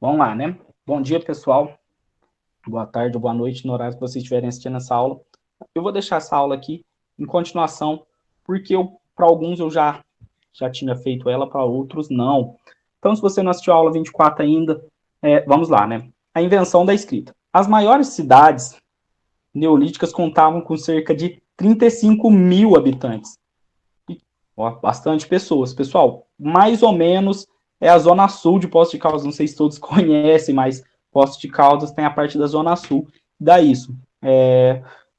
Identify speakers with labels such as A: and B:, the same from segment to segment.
A: Vamos lá, né? Bom dia, pessoal. Boa tarde ou boa noite, no horário que vocês estiverem assistindo essa aula. Eu vou deixar essa aula aqui em continuação, porque para alguns eu já tinha feito ela, para outros não. Então, se você não assistiu a aula 24 ainda, vamos lá, né? A invenção da escrita. As maiores cidades neolíticas contavam com cerca de 35 mil habitantes. Ó, bastante pessoas. Pessoal, mais ou menos é a zona sul de Poços de Caldas. Não sei se todos conhecem, mas Poços de Caldas tem a parte da zona sul. Dá isso.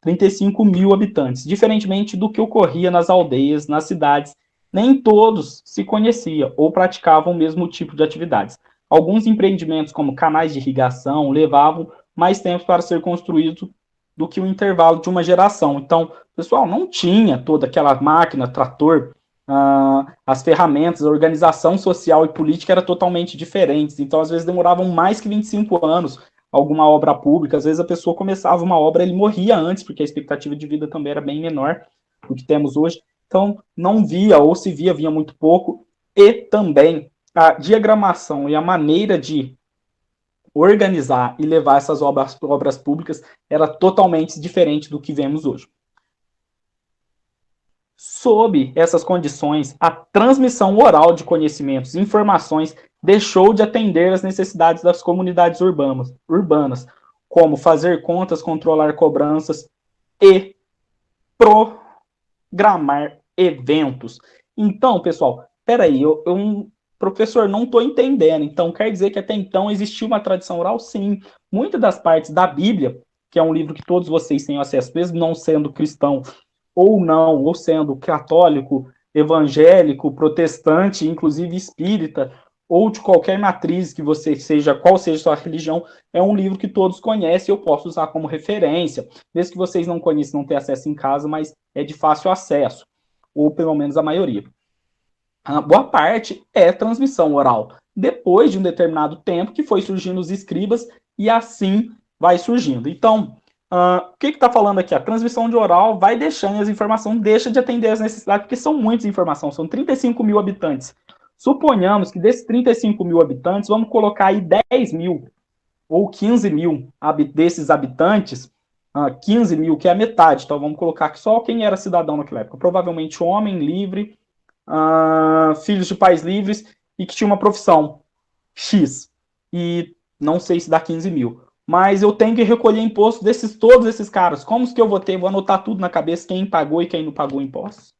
A: 35 mil habitantes. Diferentemente do que ocorria nas aldeias, nas cidades, nem todos se conheciam ou praticavam o mesmo tipo de atividades. Alguns empreendimentos, como canais de irrigação, levavam mais tempo para ser construídos do que o intervalo de uma geração. Então, pessoal, não tinha toda aquela máquina, trator, as ferramentas, a organização social e política era totalmente diferentes. Então, às vezes, demoravam mais que 25 anos alguma obra pública. Às vezes, a pessoa começava uma obra, ele morria antes, porque a expectativa de vida também era bem menor do que temos hoje. Então, não via, ou se via, via muito pouco. E também a diagramação e a maneira de organizar e levar essas obras públicas era totalmente diferente do que vemos hoje. Sob essas condições, a transmissão oral de conhecimentos e informações deixou de atender às necessidades das comunidades urbanas, como fazer contas, controlar cobranças e programar eventos. Então, pessoal, peraí, professor, não estou entendendo. Então, quer dizer que até então existiu uma tradição oral? Sim. Muitas das partes da Bíblia, que é um livro que todos vocês têm acesso, mesmo não sendo cristão, ou não, ou sendo católico, evangélico, protestante, inclusive espírita, ou de qualquer matriz que você seja, qual seja a sua religião, é um livro que todos conhecem, eu posso usar como referência, mesmo que vocês não conheçam, não tenham acesso em casa, mas é de fácil acesso, ou pelo menos a maioria. A boa parte é transmissão oral. Depois de um determinado tempo que foi surgindo os escribas, e assim vai surgindo. Então, o que está falando aqui? A transmissão de oral vai deixando as informações, deixa de atender às necessidades, porque são muitas informações, são 35 mil habitantes. Suponhamos que desses 35 mil habitantes, vamos colocar aí 10 mil ou 15 mil desses habitantes, 15 mil, que é a metade. Então, vamos colocar que só quem era cidadão naquela época. Provavelmente homem, livre, filhos de pais livres e que tinha uma profissão X. E não sei se dá 15 mil. Mas eu tenho que recolher imposto todos esses caras. Como que eu vou ter? Vou anotar tudo na cabeça, quem pagou e quem não pagou impostos.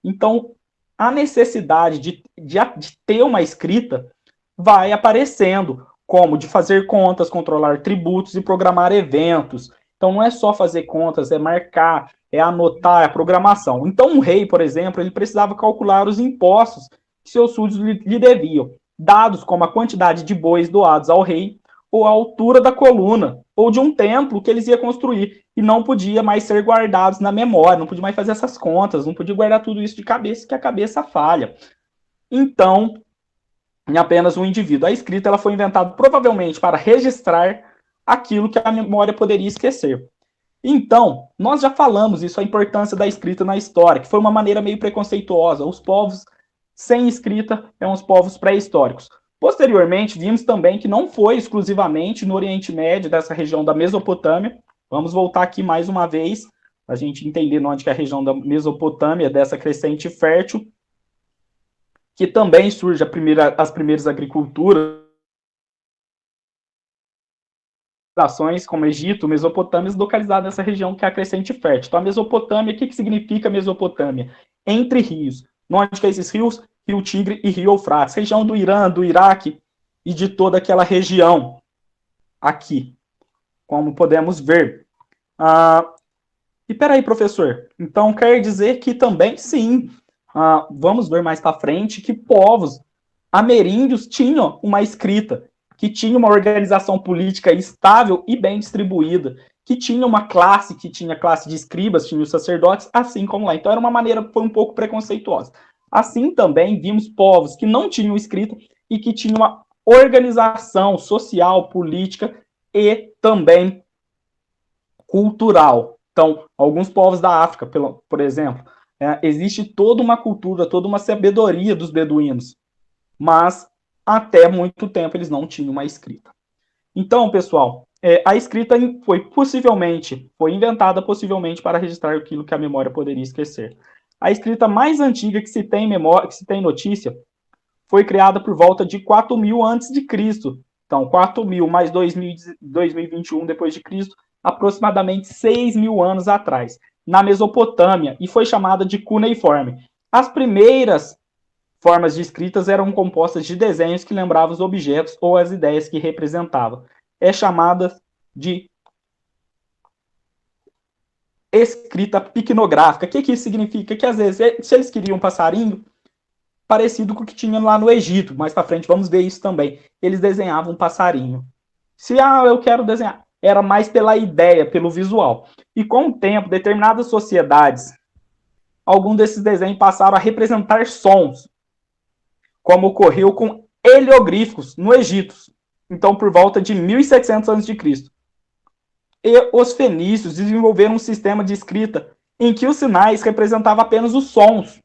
A: Então, a necessidade de ter uma escrita vai aparecendo, como de fazer contas, controlar tributos e programar eventos. Então, não é só fazer contas, é marcar, é anotar, é a programação. Então, um rei, por exemplo, ele precisava calcular os impostos que seus súditos lhe deviam, dados como a quantidade de bois doados ao rei, ou a altura da coluna, ou de um templo que eles iam construir, e não podia mais ser guardados na memória, não podia mais fazer essas contas, não podia guardar tudo isso de cabeça, que a cabeça falha. Então, em apenas um indivíduo. A escrita ela foi inventada provavelmente para registrar aquilo que a memória poderia esquecer. Então, nós já falamos isso, a importância da escrita na história, que foi uma maneira meio preconceituosa. Os povos sem escrita são os povos pré-históricos. Posteriormente, vimos também que não foi exclusivamente no Oriente Médio, dessa região da Mesopotâmia. Vamos voltar aqui mais uma vez, para a gente entender onde que é a região da Mesopotâmia, dessa crescente fértil, que também surge as primeiras agriculturas, nações como Egito, Mesopotâmia, localizadas nessa região que é a crescente fértil. Então, a Mesopotâmia, o que significa Mesopotâmia? Entre rios. Onde que é esses rios? Rio Tigre e Rio Eufrates. Região do Irã, do Iraque e de toda aquela região aqui, como podemos ver. E peraí, professor, então quer dizer que também, sim, vamos ver mais para frente, que povos ameríndios tinham uma escrita, que tinha uma organização política estável e bem distribuída, que tinha uma classe, que tinha classe de escribas, tinha os sacerdotes, assim como lá. Então era uma maneira, foi um pouco preconceituosa. Assim também vimos povos que não tinham escrita e que tinham uma organização social, política e também cultural. Então, alguns povos da África, por exemplo, existe toda uma cultura, toda uma sabedoria dos beduínos, mas até muito tempo eles não tinham uma escrita. Então, pessoal, a escrita foi inventada possivelmente para registrar aquilo que a memória poderia esquecer. A escrita mais antiga que se tem memória, que se tem notícia, foi criada por volta de 4.000 antes de Cristo. Então, 4.000 mais 2021 depois de Cristo, aproximadamente 6.000 anos atrás, na Mesopotâmia, e foi chamada de cuneiforme. As primeiras formas de escritas eram compostas de desenhos que lembravam os objetos ou as ideias que representavam. É chamada de escrita picnográfica. O que isso significa? Que às vezes, se eles queriam um passarinho, parecido com o que tinha lá no Egito, mais para frente vamos ver isso também. Eles desenhavam um passarinho. Se eu quero desenhar, era mais pela ideia, pelo visual. E com o tempo, determinadas sociedades, alguns desses desenhos passaram a representar sons, como ocorreu com heliográficos no Egito. Então, por volta de 1700 a.C. E os fenícios desenvolveram um sistema de escrita em que os sinais representavam apenas os sons,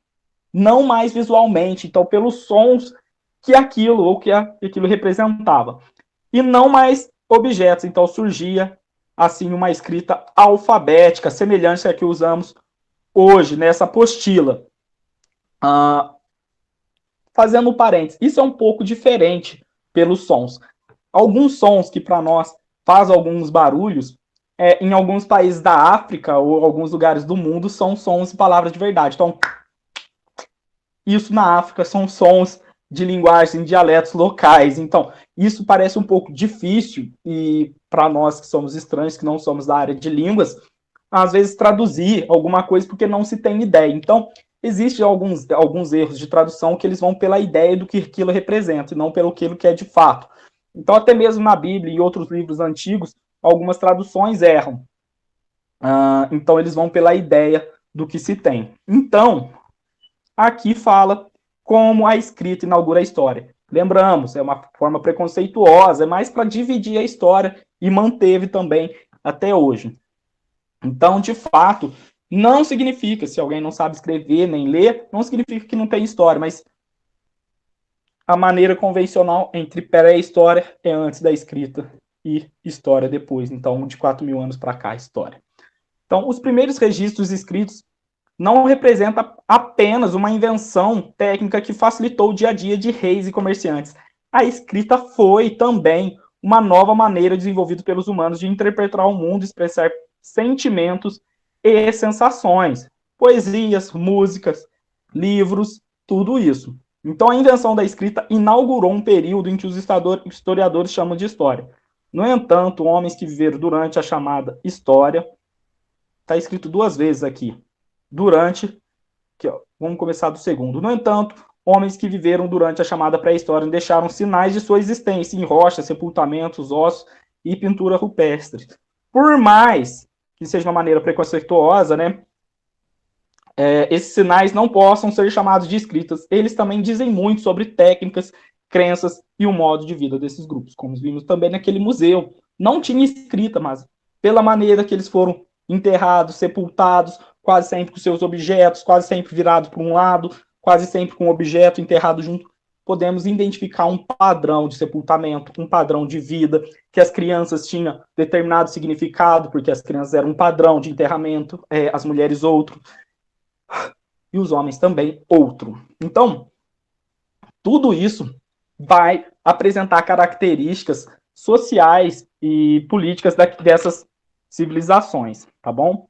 A: não mais visualmente. Então, pelos sons que aquilo ou que aquilo representava. E não mais objetos. Então, surgia, assim, uma escrita alfabética, semelhante à que usamos hoje, nessa apostila. Fazendo um parênteses, isso é um pouco diferente pelos sons. Alguns sons que para nós faz alguns barulhos, em alguns países da África ou alguns lugares do mundo, são sons e palavras de verdade. Então, isso na África são sons de linguagem, dialetos locais. Então, isso parece um pouco difícil e para nós que somos estranhos, que não somos da área de línguas, às vezes traduzir alguma coisa porque não se tem ideia. Então, existem alguns erros de tradução que eles vão pela ideia do que aquilo representa e não pelo que é de fato. Então, até mesmo na Bíblia e outros livros antigos, algumas traduções erram. Então, eles vão pela ideia do que se tem. Então, aqui fala como a escrita inaugura a história. Lembramos, é uma forma preconceituosa, é mais para dividir a história e manteve também até hoje. Então, de fato, não significa, se alguém não sabe escrever nem ler, não significa que não tem história, mas a maneira convencional entre pré-história é antes da escrita e história depois. Então, de 4.000 anos para cá, história. Então, os primeiros registros escritos não representa apenas uma invenção técnica que facilitou o dia a dia de reis e comerciantes. A escrita foi também uma nova maneira desenvolvida pelos humanos de interpretar o mundo, expressar sentimentos e sensações. Poesias, músicas, livros, tudo isso. Então, a invenção da escrita inaugurou um período em que os historiadores chamam de história. No entanto, homens que viveram durante a chamada história, está escrito 2 vezes aqui, durante, aqui, ó, vamos começar do segundo. No entanto, homens que viveram durante a chamada pré-história deixaram sinais de sua existência em rochas, sepultamentos, ossos e pintura rupestre. Por mais que seja uma maneira preconceituosa, né, esses sinais não possam ser chamados de escritas. Eles também dizem muito sobre técnicas, crenças e o modo de vida desses grupos, como vimos também naquele museu. Não tinha escrita, mas pela maneira que eles foram enterrados, sepultados, quase sempre com seus objetos, quase sempre virados para um lado, quase sempre com um objeto enterrado junto, podemos identificar um padrão de sepultamento, um padrão de vida, que as crianças tinham determinado significado, porque as crianças eram um padrão de enterramento, as mulheres outro, e os homens também outro. Então, tudo isso vai apresentar características sociais e políticas dessas civilizações, tá bom?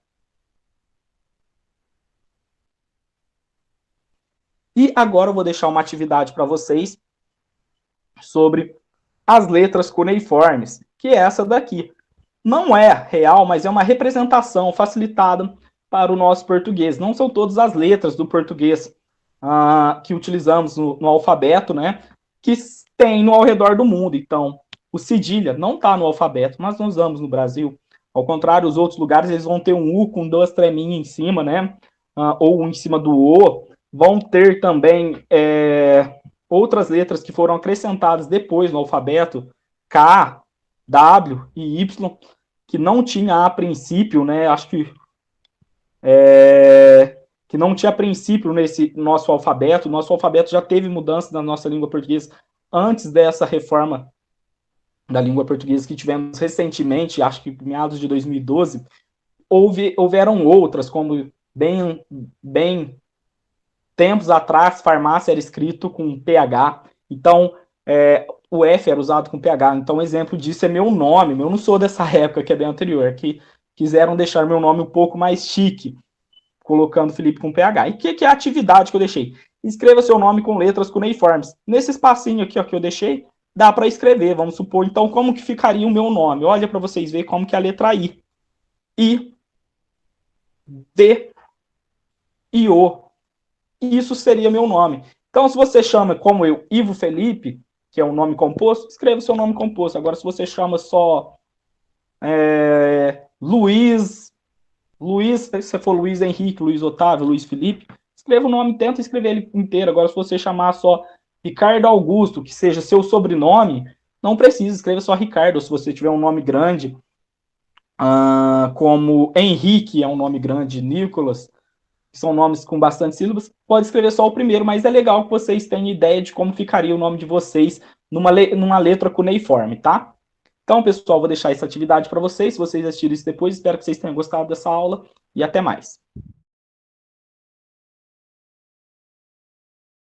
A: E agora eu vou deixar uma atividade para vocês sobre as letras cuneiformes, que é essa daqui. Não é real, mas é uma representação facilitada para o nosso português. Não são todas as letras do português que utilizamos no alfabeto, né? Que tem no ao redor do mundo. Então, o cedilha não está no alfabeto, mas nós usamos no Brasil. Ao contrário, os outros lugares eles vão ter um U com 2 treminhas em cima, né? Ou em cima do O. Vão ter também outras letras que foram acrescentadas depois no alfabeto, K, W e Y, que não tinha a princípio, né? Acho que não tinha princípio nesse nosso alfabeto. Nosso alfabeto já teve mudança na nossa língua portuguesa antes dessa reforma da língua portuguesa que tivemos recentemente, acho que em meados de 2012, houveram outras, como bem tempos atrás, farmácia era escrito com PH, então o F era usado com PH, então um exemplo disso é meu nome, eu não sou dessa época, que é bem anterior, é que quiseram deixar meu nome um pouco mais chique, colocando Felipe com PH. E o que é a atividade que eu deixei? Escreva seu nome com letras cuneiformes. Nesse espacinho aqui ó, que eu deixei, dá para escrever, vamos supor, então, como que ficaria o meu nome? Olha para vocês verem como que é a letra I. I, D e O. Isso seria meu nome. Então, se você chama, como eu, Ivo Felipe, que é um nome composto, escreva o seu nome composto. Agora, se você chama só Luiz, se você for Luiz Henrique, Luiz Otávio, Luiz Felipe, escreva o nome, tenta escrever ele inteiro. Agora, se você chamar só Ricardo Augusto, que seja seu sobrenome, não precisa, escreva só Ricardo. Ou se você tiver um nome grande, como Henrique é um nome grande, Nicolas, que são nomes com bastante sílabas, pode escrever só o primeiro, mas é legal que vocês tenham ideia de como ficaria o nome de vocês numa letra cuneiforme, tá? Então, pessoal, vou deixar essa atividade para vocês. Se vocês assistirem isso depois, espero que vocês tenham gostado dessa aula e até mais.